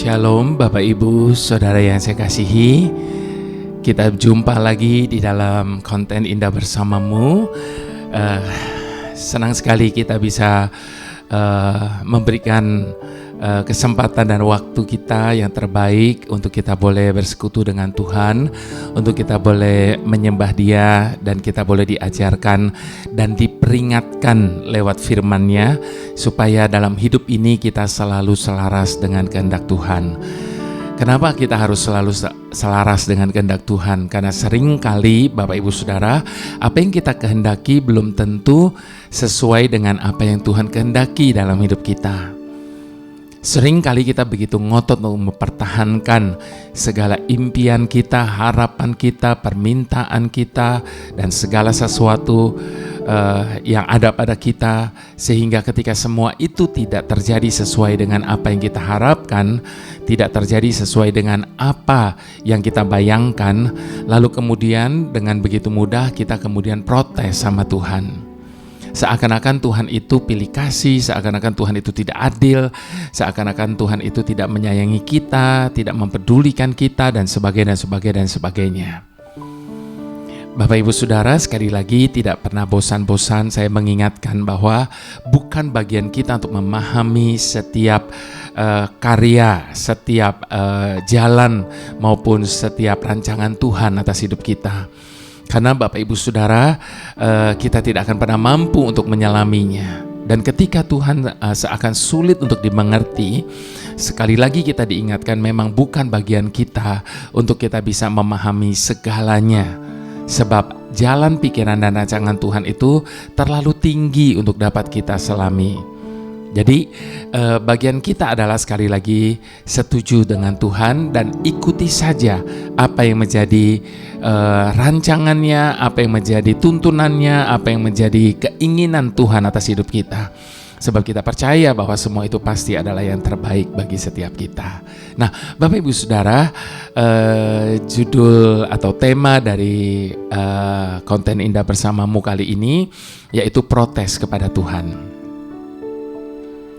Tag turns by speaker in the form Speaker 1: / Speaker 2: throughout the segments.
Speaker 1: Shalom Bapak Ibu Saudara yang saya kasihi. Kita jumpa lagi di dalam konten Indah Bersamamu. Senang sekali kita bisa memberikan kesempatan dan waktu kita yang terbaik untuk kita boleh bersekutu dengan Tuhan, untuk kita boleh menyembah Dia, dan kita boleh diajarkan dan diperingatkan lewat firman-Nya supaya dalam hidup ini kita selalu selaras dengan kehendak Tuhan. Kenapa kita harus selalu selaras dengan kehendak Tuhan? Karena sering kali Bapak Ibu Saudara, apa yang kita kehendaki belum tentu sesuai dengan apa yang Tuhan kehendaki dalam hidup kita. Sering kali kita begitu ngotot untuk mempertahankan segala impian kita, harapan kita, permintaan kita, dan segala sesuatu yang ada pada kita, sehingga ketika semua itu tidak terjadi sesuai dengan apa yang kita harapkan, tidak terjadi sesuai dengan apa yang kita bayangkan, lalu kemudian dengan begitu mudah kita kemudian protes sama Tuhan. Seakan-akan Tuhan itu pilih kasih, seakan-akan Tuhan itu tidak adil, seakan-akan Tuhan itu tidak menyayangi kita, tidak mempedulikan kita, dan sebagainya, dan sebagainya, dan sebagainya. Bapak Ibu Saudara, sekali lagi tidak pernah bosan-bosan saya mengingatkan bahwa bukan bagian kita untuk memahami setiap karya, setiap jalan maupun setiap rancangan Tuhan atas hidup kita. Karena Bapak Ibu Saudara, kita tidak akan pernah mampu untuk menyelaminya. Dan ketika Tuhan seakan sulit untuk dimengerti, sekali lagi kita diingatkan memang bukan bagian kita untuk kita bisa memahami segalanya. Sebab jalan pikiran dan rancangan Tuhan itu terlalu tinggi untuk dapat kita selami. Jadi bagian kita adalah sekali lagi setuju dengan Tuhan dan ikuti saja apa yang menjadi rancangannya, apa yang menjadi tuntunannya, apa yang menjadi keinginan Tuhan atas hidup kita. Sebab kita percaya bahwa semua itu pasti adalah yang terbaik bagi setiap kita. Nah, Bapak Ibu Saudara, judul atau tema dari konten Indah Bersamamu kali ini yaitu protes kepada Tuhan.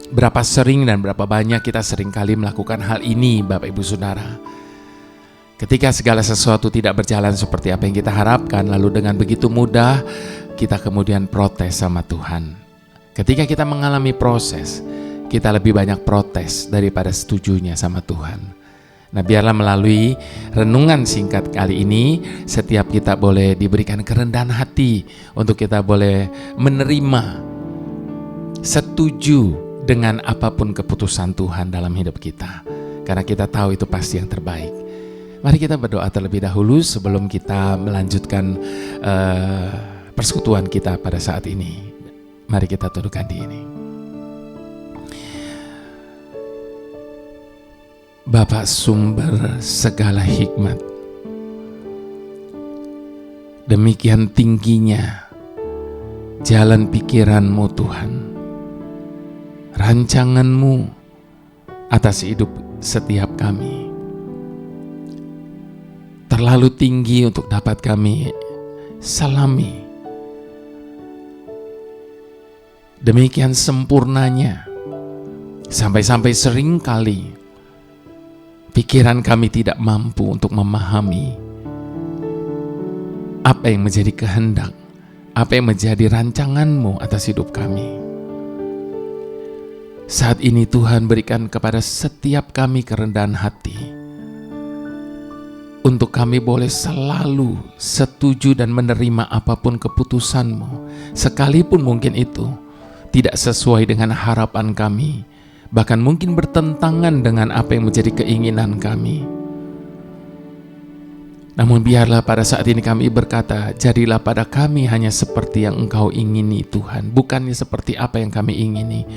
Speaker 1: Berapa sering dan berapa banyak kita seringkali melakukan hal ini, Bapak Ibu Saudara. Ketika segala sesuatu tidak berjalan seperti apa yang kita harapkan, lalu dengan begitu mudah kita kemudian protes sama Tuhan. Ketika kita mengalami proses, kita lebih banyak protes daripada setujunya sama Tuhan. Nah, biarlah melalui renungan singkat kali ini, setiap kita boleh diberikan kerendahan hati untuk kita boleh menerima, setuju dengan apapun keputusan Tuhan dalam hidup kita. Karena kita tahu itu pasti yang terbaik. Mari kita berdoa terlebih dahulu sebelum kita melanjutkan persekutuan kita pada saat ini. Mari kita tundukkan diri. Bapa sumber segala hikmat, demikian tingginya jalan pikiran-Mu Tuhan, rancangan-Mu atas hidup setiap kami terlalu tinggi untuk dapat kami salami. Demikian sempurnanya, sampai-sampai sering kali pikiran kami tidak mampu untuk memahami apa yang menjadi kehendak, apa yang menjadi rancangan-Mu atas hidup kami. Saat ini Tuhan berikan kepada setiap kami kerendahan hati untuk kami boleh selalu setuju dan menerima apapun keputusan-Mu, sekalipun mungkin itu tidak sesuai dengan harapan kami, bahkan mungkin bertentangan dengan apa yang menjadi keinginan kami. Namun biarlah pada saat ini kami berkata, jadilah pada kami hanya seperti yang Engkau ingini Tuhan, bukannya seperti apa yang kami ingini.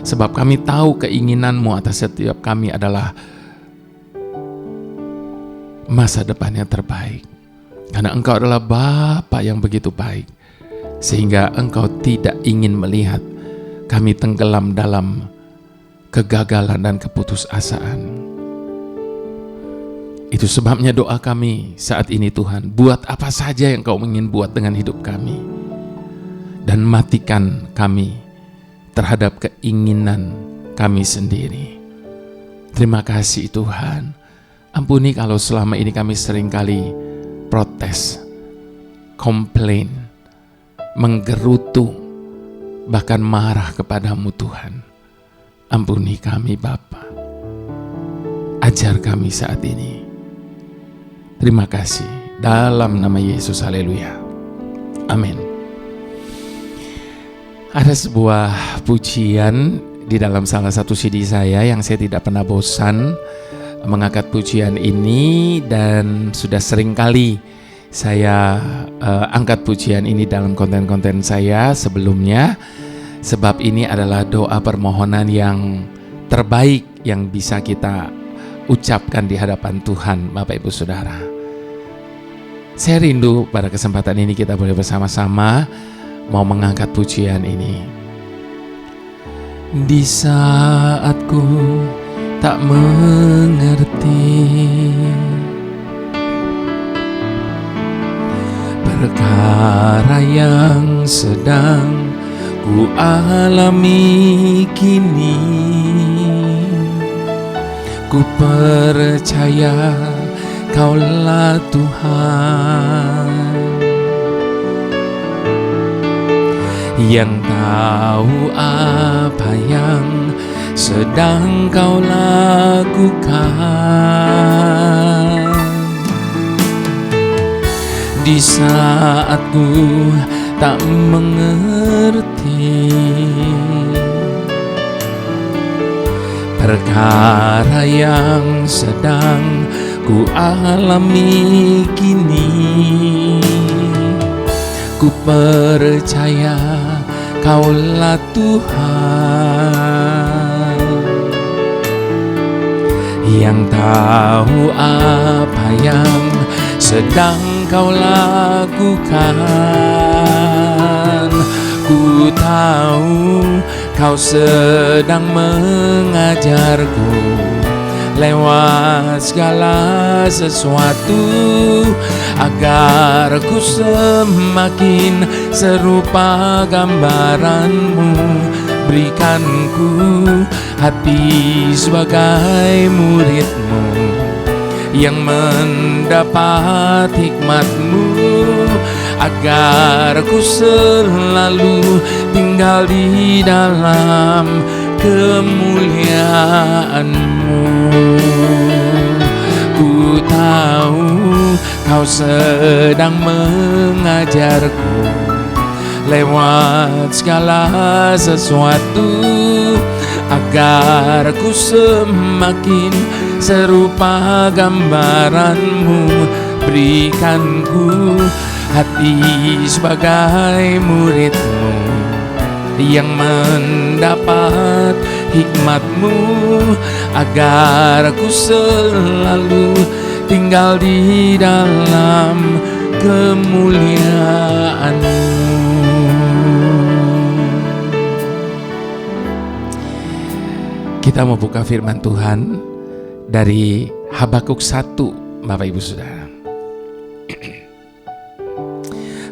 Speaker 1: Sebab kami tahu keinginan-Mu atas setiap kami adalah masa depan yang terbaik. Karena Engkau adalah Bapa yang begitu baik, sehingga Engkau tidak ingin melihat kami tenggelam dalam kegagalan dan keputusasaan. Itu sebabnya doa kami saat ini, Tuhan, buat apa saja yang Kau ingin buat dengan hidup kami, dan matikan kami terhadap keinginan kami sendiri. Terima kasih Tuhan. Ampuni kalau selama ini kami seringkali protes, komplain, menggerutu, bahkan marah kepadamu Tuhan. Ampuni kami Bapa. Ajar kami saat ini. Terima kasih. Dalam nama Yesus, haleluya. Amin. Ada sebuah pujian di dalam salah satu CD saya yang saya tidak pernah bosan mengangkat pujian ini, dan sudah sering kali saya angkat pujian ini dalam konten-konten saya sebelumnya, sebab ini adalah doa permohonan yang terbaik yang bisa kita ucapkan di hadapan Tuhan, Bapak Ibu Saudara. Saya rindu pada kesempatan ini kita boleh bersama-sama mau mengangkat pujian ini. Di saat ku tak mengerti perkara yang sedang ku alami kini, ku percaya Kaulah Tuhan yang tahu apa yang sedang Kau lakukan. Di saat ku tak mengerti perkara yang sedang ku alami kini, ku percaya Kaulah Tuhan yang tahu apa yang sedang Kau lakukan. Ku tahu Kau sedang mengajarku lewat segala sesuatu, agar ku semakin serupa gambaran-Mu. Berikan ku hati sebagai murid-Mu yang mendapat hikmat-Mu, agar ku selalu tinggal di dalam kemuliaan-Mu. Ku tahu Kau sedang mengajarku lewat segala sesuatu, agar ku semakin serupa gambaran-Mu. Berikan ku hati sebagai murid-Mu yang mendapat hikmat-Mu, agar ku selalu tinggal di dalam kemuliaan-Mu. Kita mau buka firman Tuhan dari Habakuk 1, Bapak Ibu Saudara.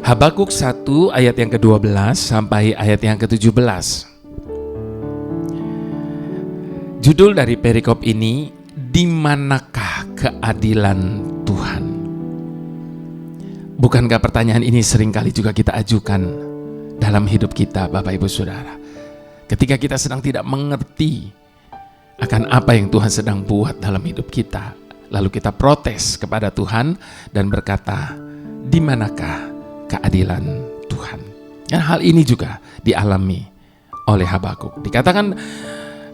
Speaker 1: Habakuk 1 ayat yang ke-12 sampai ayat yang ke-17. Judul dari perikop ini, di manakah keadilan Tuhan? Bukankah pertanyaan ini seringkali juga kita ajukan dalam hidup kita, Bapak Ibu Saudara? Ketika kita sedang tidak mengerti akan apa yang Tuhan sedang buat dalam hidup kita, lalu kita protes kepada Tuhan dan berkata, di manakah keadilan Tuhan? Dan hal ini juga dialami oleh Habakuk. Dikatakan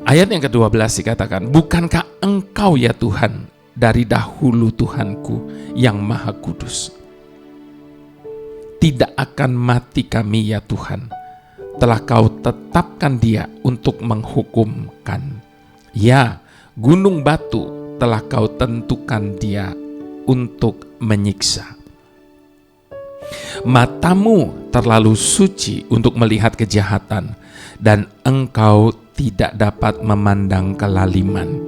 Speaker 1: ayat yang ke-12 dikatakan, bukankah Engkau ya Tuhan dari dahulu Tuhanku yang maha kudus? Tidak akan mati kami ya Tuhan, telah Kau tetapkan dia untuk menghukumkan. Ya, gunung batu telah Kau tentukan dia untuk menyiksa. Matamu terlalu suci untuk melihat kejahatan, dan Engkau tidak dapat memandang kelaliman.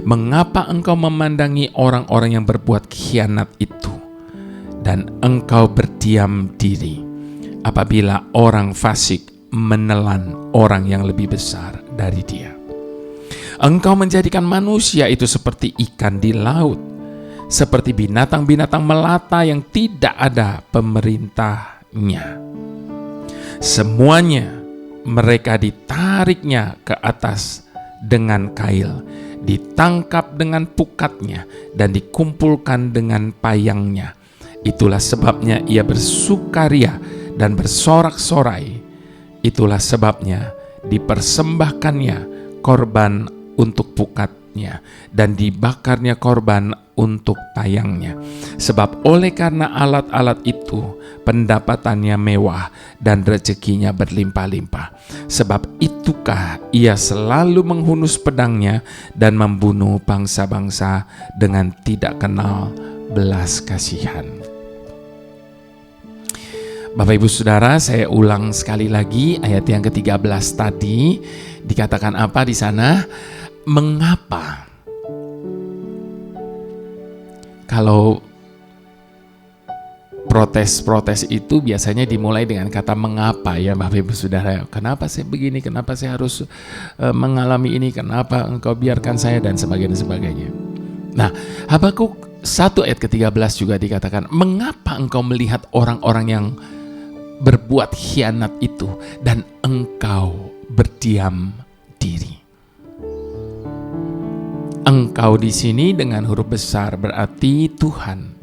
Speaker 1: Mengapa Engkau memandangi orang-orang yang berbuat khianat itu, dan Engkau berdiam diri apabila orang fasik menelan orang yang lebih besar dari dia? Engkau menjadikan manusia itu seperti ikan di laut, seperti binatang-binatang melata yang tidak ada pemerintahnya. Semuanya mereka ditariknya ke atas dengan kail, ditangkap dengan pukatnya, dan dikumpulkan dengan payangnya. Itulah sebabnya ia bersukaria dan bersorak-sorai. Itulah sebabnya dipersembahkannya korban untuk pukatnya dan dibakarnya korban untuk payangnya. Sebab oleh karena alat-alat itu pendapatannya mewah dan rezekinya berlimpah-limpah. Sebab itukah ia selalu menghunus pedangnya dan membunuh bangsa-bangsa dengan tidak kenal belas kasihan. Bapak Ibu Saudara, saya ulang sekali lagi ayat yang ke-13 tadi. Dikatakan apa di sana? Mengapa? Kalau protes-protes itu biasanya dimulai dengan kata mengapa ya Bapak Ibu Saudara. Kenapa saya begini? Kenapa saya harus mengalami ini? Kenapa engkau biarkan saya? Dan sebagainya. Nah, Habakuk 1 ayat ke-13 juga dikatakan, mengapa engkau melihat orang-orang yang berbuat khianat itu dan engkau berdiam diri? Engkau di sini dengan huruf besar berarti Tuhan.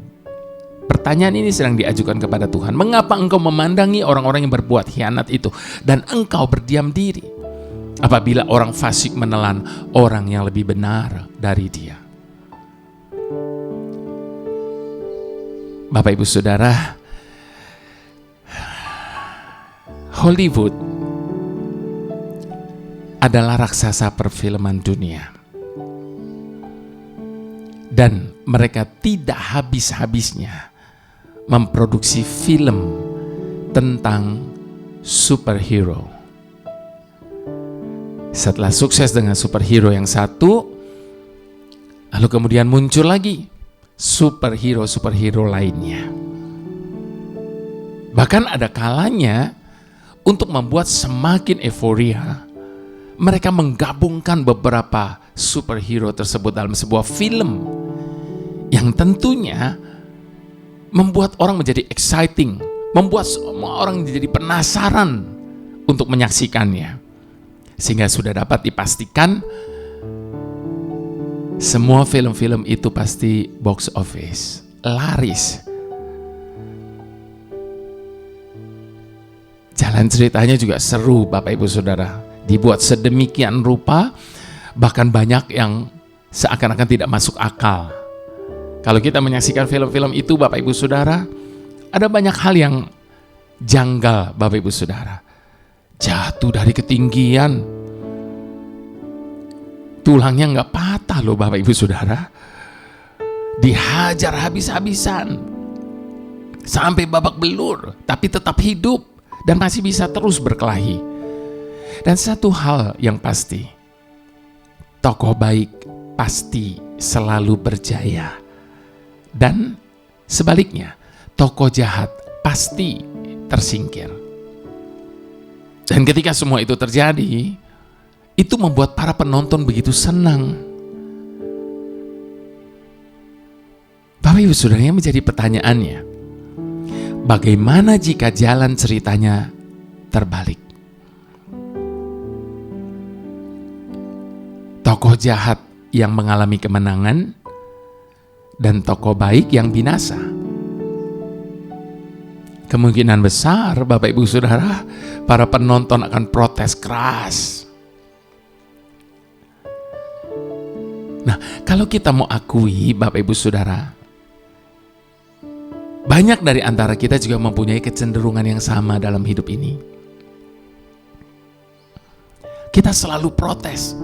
Speaker 1: Pertanyaan ini sedang diajukan kepada Tuhan. Mengapa engkau memandangi orang-orang yang berbuat khianat itu dan engkau berdiam diri apabila orang fasik menelan orang yang lebih benar dari dia? Bapak Ibu Saudara, Hollywood adalah raksasa perfilman dunia. Dan mereka tidak habis-habisnya memproduksi film tentang superhero. Setelah sukses dengan superhero yang satu, lalu kemudian muncul lagi superhero lainnya. Bahkan ada kalanya untuk membuat semakin euforia, mereka menggabungkan beberapa superhero tersebut dalam sebuah film yang tentunya membuat orang menjadi exciting, membuat semua orang menjadi penasaran untuk menyaksikannya. Sehingga sudah dapat dipastikan semua film-film itu pasti box office, laris. Jalan ceritanya juga seru Bapak Ibu Saudara. Dibuat sedemikian rupa, bahkan banyak yang seakan-akan tidak masuk akal. Kalau kita menyaksikan film-film itu Bapak Ibu Saudara, ada banyak hal yang janggal Bapak Ibu Saudara. Jatuh dari ketinggian, tulangnya gak patah loh Bapak Ibu Saudara. Dihajar habis-habisan sampai babak belur, tapi tetap hidup dan masih bisa terus berkelahi. Dan satu hal yang pasti, tokoh baik pasti selalu berjaya. Dan sebaliknya, tokoh jahat pasti tersingkir. Dan ketika semua itu terjadi, itu membuat para penonton begitu senang. Bapak Ibu Saudara, menjadi pertanyaannya, bagaimana jika jalan ceritanya terbalik? Tokoh jahat yang mengalami kemenangan dan tokoh baik yang binasa. Kemungkinan besar Bapak Ibu Saudara, para penonton akan protes keras. Nah, kalau kita mau akui Bapak Ibu Saudara, banyak dari antara kita juga mempunyai kecenderungan yang sama dalam hidup ini. Kita selalu protes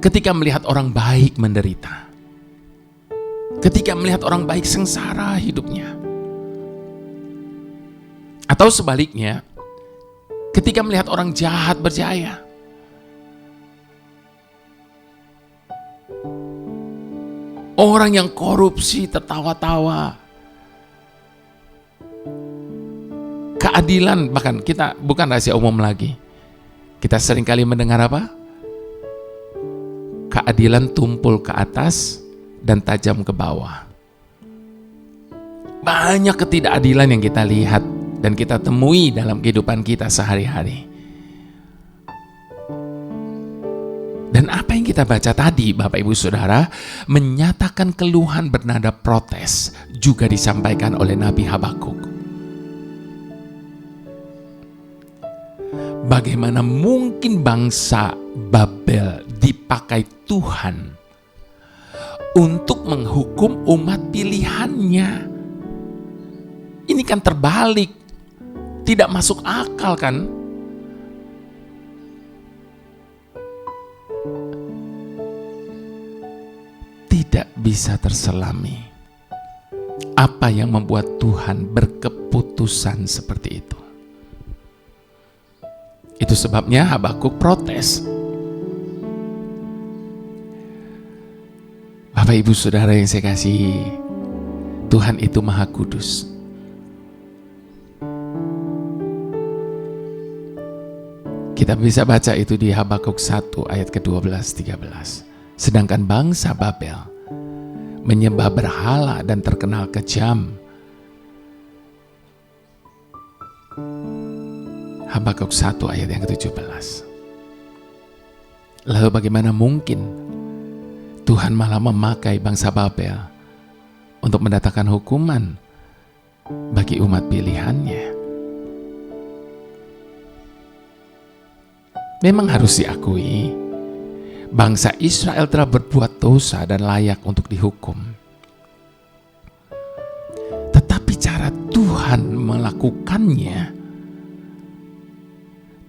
Speaker 1: ketika melihat orang baik menderita, ketika melihat orang baik sengsara hidupnya, atau sebaliknya, ketika melihat orang jahat berjaya. Orang yang korupsi tertawa-tawa, keadilan, bahkan kita bukan rahasia umum lagi. Kita seringkali mendengar apa? keadilan tumpul ke atas dan tajam ke bawah. Banyak ketidakadilan yang kita lihat dan kita temui dalam kehidupan kita sehari-hari. Dan apa yang kita baca tadi, Bapak Ibu Saudara, menyatakan keluhan bernada protes juga disampaikan oleh Nabi Habakuk. Bagaimana mungkin bangsa Babel dipakai Tuhan untuk menghukum umat pilihannya? Ini kan terbalik, tidak masuk akal kan? Tidak bisa terselami. Apa yang membuat Tuhan berkeputusan seperti itu? Itu sebabnya Habakuk protes. Bapak Ibu Saudara yang saya kasihi, Tuhan itu Maha Kudus. Kita bisa baca itu di Habakuk 1 ayat ke-12-13. Sedangkan bangsa Babel menyembah berhala dan terkenal kejam. Habakuk 1 ayat yang ke-17. Lalu bagaimana mungkin Tuhan malah memakai bangsa Babel untuk mendatangkan hukuman bagi umat pilihannya? Memang harus diakui, bangsa Israel telah berbuat dosa dan layak untuk dihukum. Tetapi cara Tuhan melakukannya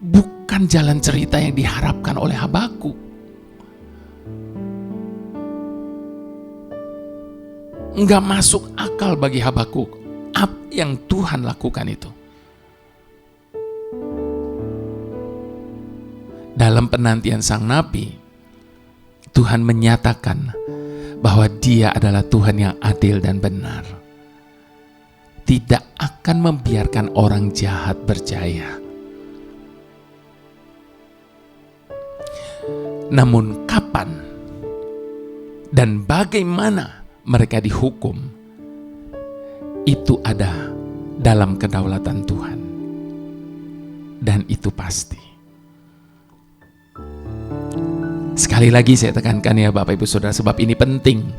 Speaker 1: bukan jalan cerita yang diharapkan oleh Habakuk. Enggak masuk akal bagi Habakuk apa yang Tuhan lakukan itu. Dalam penantian sang nabi, Tuhan menyatakan bahwa Dia adalah Tuhan yang adil dan benar. Tidak akan membiarkan orang jahat berjaya. Namun kapan dan bagaimana mereka dihukum, itu ada dalam kedaulatan Tuhan. Dan itu pasti. Sekali lagi saya tekankan ya Bapak Ibu Saudara, sebab ini penting.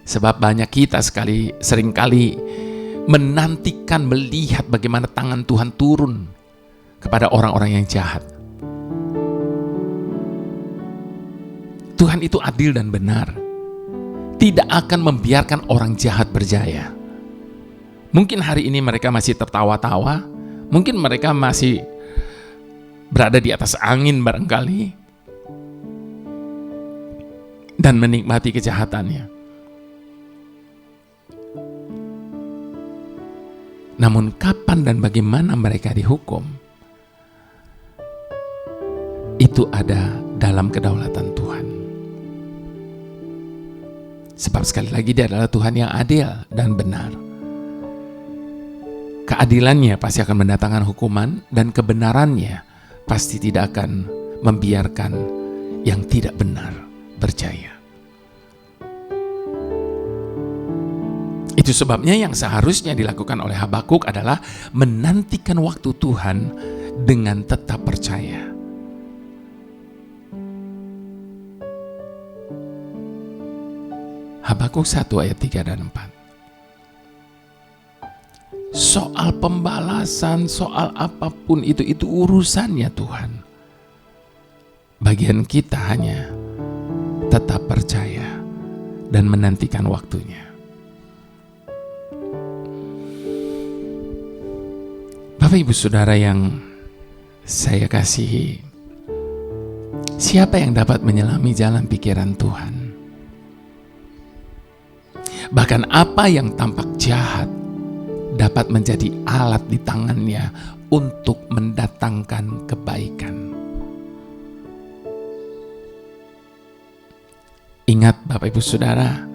Speaker 1: Sebab banyak kita seringkali menantikan melihat bagaimana tangan Tuhan turun kepada orang-orang yang jahat. Tuhan itu adil dan benar. Tidak akan membiarkan orang jahat berjaya. Mungkin hari ini mereka masih tertawa-tawa, mungkin mereka masih berada di atas angin barangkali, dan menikmati kejahatannya. Namun kapan dan bagaimana mereka dihukum, itu ada dalam kedaulatan Tuhan. Sebab sekali lagi Dia adalah Tuhan yang adil dan benar. Keadilannya pasti akan mendatangkan hukuman, dan kebenarannya pasti tidak akan membiarkan yang tidak benar berjaya. Itu sebabnya yang seharusnya dilakukan oleh Habakuk adalah menantikan waktu Tuhan dengan tetap percaya. Habakuk 1 ayat 3 dan 4. Soal pembalasan, soal apapun itu urusannya Tuhan. Bagian kita hanya tetap percaya dan menantikan waktunya. Bapak Ibu Saudara yang saya kasihi, siapa yang dapat menyelami jalan pikiran Tuhan? Bahkan apa yang tampak jahat dapat menjadi alat di tangannya untuk mendatangkan kebaikan. Ingat Bapak Ibu Saudara,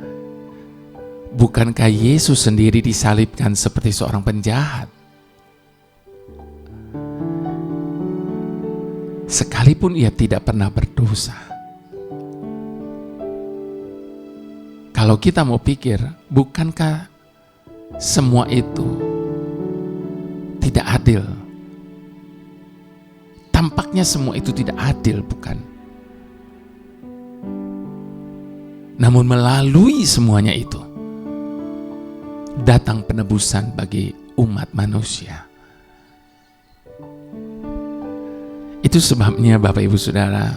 Speaker 1: bukankah Yesus sendiri disalibkan seperti seorang penjahat? Sekalipun Ia tidak pernah berdosa, Kalau kita mau pikir, bukankah semua itu tidak adil? Tampaknya semua itu tidak adil, bukan? Namun melalui semuanya itu, datang penebusan bagi umat manusia. Itu sebabnya Bapak Ibu Saudara,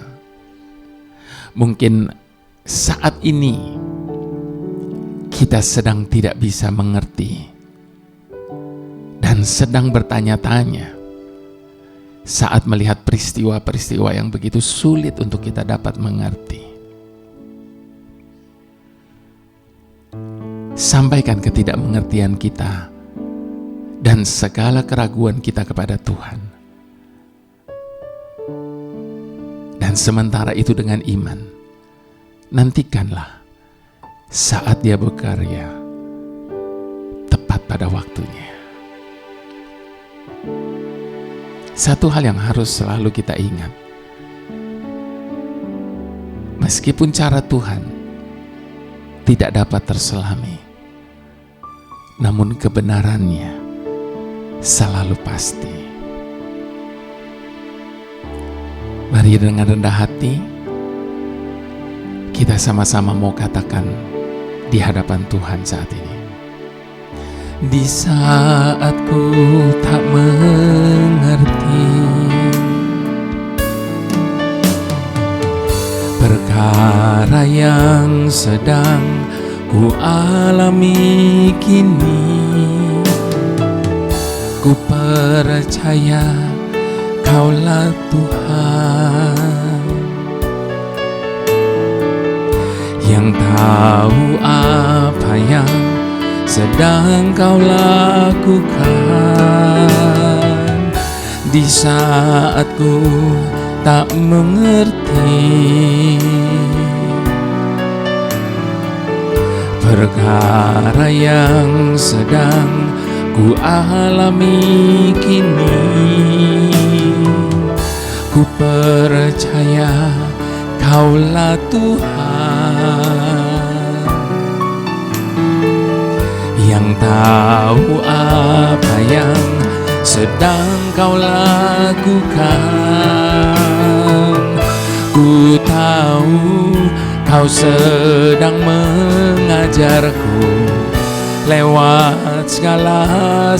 Speaker 1: mungkin saat ini kita sedang tidak bisa mengerti dan sedang bertanya-tanya saat melihat peristiwa-peristiwa yang begitu sulit untuk kita dapat mengerti. Sampaikan ketidakmengertian kita dan segala keraguan kita kepada Tuhan. Dan sementara itu dengan iman, nantikanlah saat Dia berkarya tepat pada waktunya. Satu hal yang harus selalu kita ingat, meskipun cara Tuhan tidak dapat terselami, namun kebenarannya selalu pasti. Mari dengan rendah hati kita sama-sama mau katakan di hadapan Tuhan saat ini. Di saat ku tak mengerti perkara yang sedang ku alami kini, ku percaya Kaulah Tuhan yang tahu apa yang sedang Kau lakukan. Di saat ku tak mengerti perkara yang sedang ku alami kini, ku percaya Kaulah Tuhan yang tahu apa yang sedang Kau lakukan. Ku tahu Kau sedang mengajarku lewat segala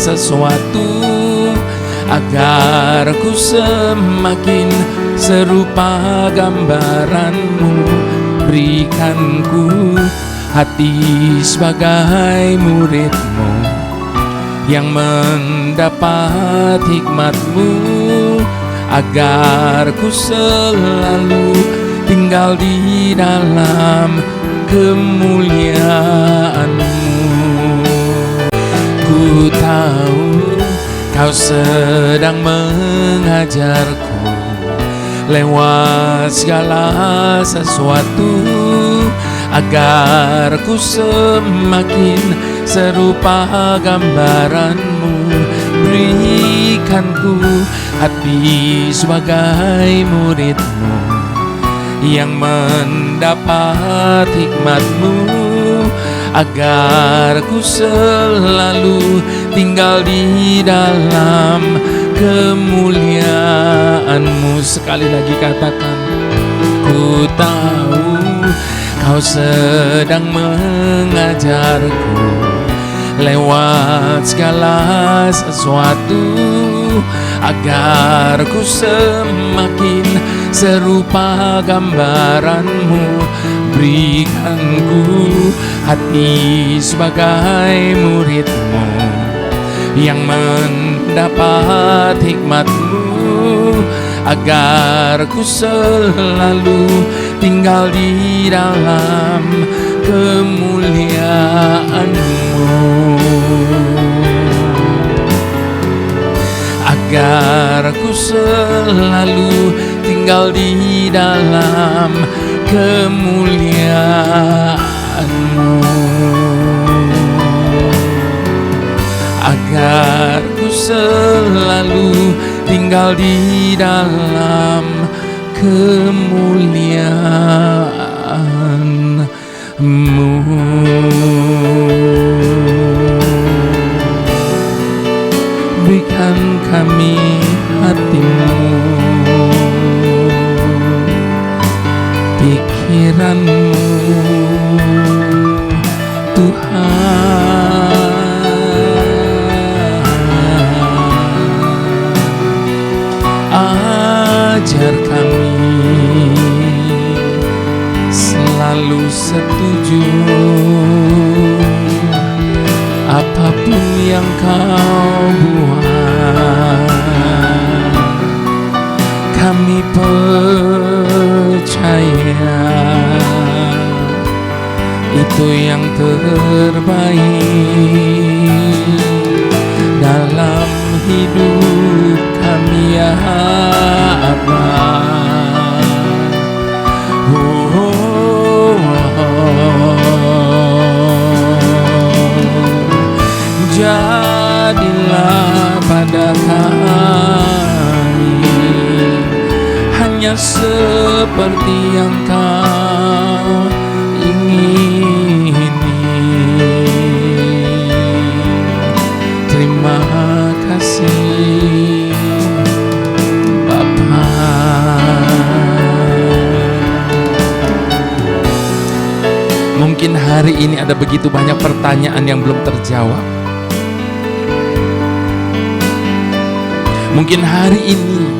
Speaker 1: sesuatu, agar ku semakin serupa gambaran-Mu. Berikan ku hati sebagai murid-Mu yang mendapat hikmat-Mu, agar ku selalu tinggal di dalam kemuliaan-Mu. Ku tahu Kau sedang mengajarku lewat segala sesuatu, agar ku semakin serupa gambaran-Mu. Berikan ku hati sebagai murid-Mu yang mendapat hikmat-Mu, agar ku selalu tinggal di dalam kemuliaan-Mu. Sekali lagi katakan, ku tahu Kau sedang mengajarku lewat segala sesuatu, agar ku semakin serupa gambaran-Mu. Berikan ku hati sebagai murid-Mu yang mendapat hikmat-Mu, agar ku selalu tinggal di dalam kemuliaan-Mu, agar ku selalu tinggal di dalam kemuliaan-Mu, agar ku selalu tinggal di dalam kemuliaan-Mu. Berikan kami hati-Mu, pikiran-Mu, Tuhan. Ajar kami selalu setuju apapun yang Kau buat. Kami percaya itu yang terbaik dalam hidup kami ya Bapa. Jadilah pada kami hanya seperti yang Kau ingini. Terima kasih Bapa. Mungkin hari ini ada begitu banyak pertanyaan yang belum terjawab. Mungkin hari ini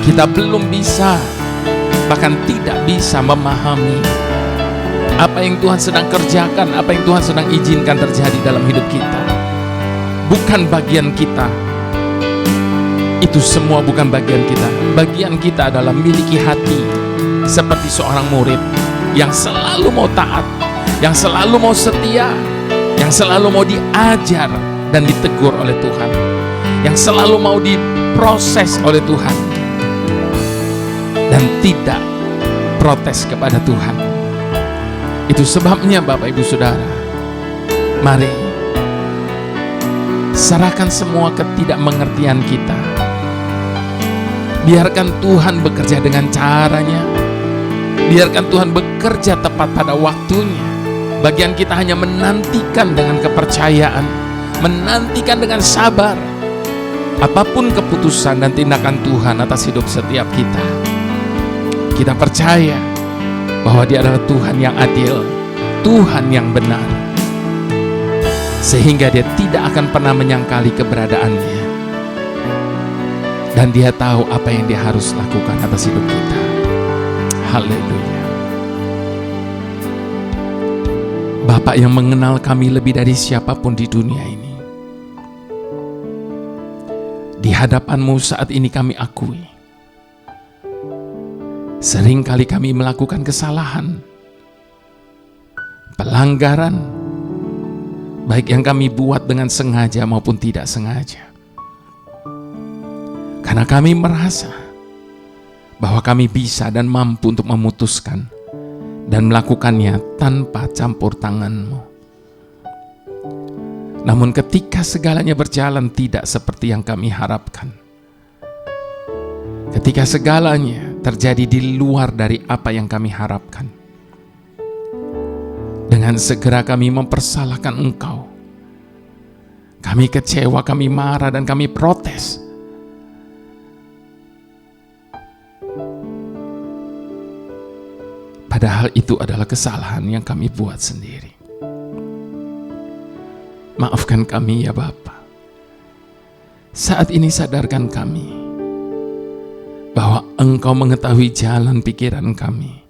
Speaker 1: kita belum bisa, bahkan tidak bisa memahami apa yang Tuhan sedang kerjakan, apa yang Tuhan sedang izinkan terjadi dalam hidup kita. Bukan bagian kita. Itu semua bukan bagian kita. Bagian kita adalah miliki hati seperti seorang murid yang selalu mau taat, yang selalu mau setia, yang selalu mau diajar dan ditegur oleh Tuhan, yang selalu mau diproses oleh Tuhan dan tidak protes kepada Tuhan. Itu sebabnya Bapak Ibu Saudara, mari serahkan semua ketidakmengertian kita. Biarkan Tuhan bekerja dengan caranya. Biarkan Tuhan bekerja tepat pada waktunya. Bagian kita hanya menantikan dengan kepercayaan, menantikan dengan sabar apapun keputusan dan tindakan Tuhan atas hidup setiap kita. Kita percaya bahwa Dia adalah Tuhan yang adil, Tuhan yang benar, sehingga Dia tidak akan pernah menyangkali keberadaannya, dan Dia tahu apa yang Dia harus lakukan atas hidup kita. Haleluya. Bapa yang mengenal kami lebih dari siapapun di dunia ini, di hadapan-Mu saat ini kami akui, seringkali kami melakukan kesalahan, pelanggaran, baik yang kami buat dengan sengaja maupun tidak sengaja. Karena kami merasa bahwa kami bisa dan mampu untuk memutuskan dan melakukannya tanpa campur tangan-Mu. Namun ketika segalanya berjalan tidak seperti yang kami harapkan, ketika segalanya terjadi di luar dari apa yang kami harapkan, dengan segera kami mempersalahkan Engkau. Kami kecewa, kami marah, dan kami protes. Padahal itu adalah kesalahan yang kami buat sendiri. Maafkan kami ya Bapa. Saat ini sadarkan kami bahwa Engkau mengetahui jalan pikiran kami.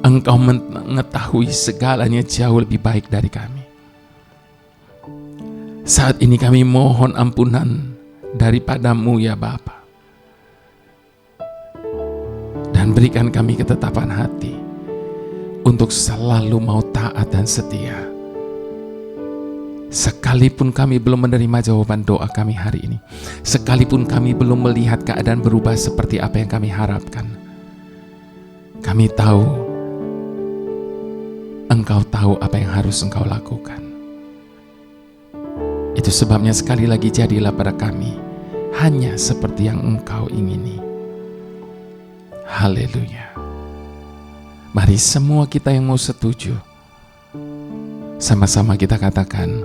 Speaker 1: Engkau mengetahui segalanya jauh lebih baik dari kami. Saat ini kami mohon ampunan daripada-Mu ya Bapa. Dan berikan kami ketetapan hati untuk selalu mau taat dan setia. Sekalipun kami belum menerima jawaban doa kami hari ini, sekalipun kami belum melihat keadaan berubah seperti apa yang kami harapkan, kami tahu Engkau tahu apa yang harus Engkau lakukan. Itu sebabnya sekali lagi jadilah pada kami hanya seperti yang Engkau ingini. Haleluya. Mari semua kita yang mau setuju, sama-sama kita katakan,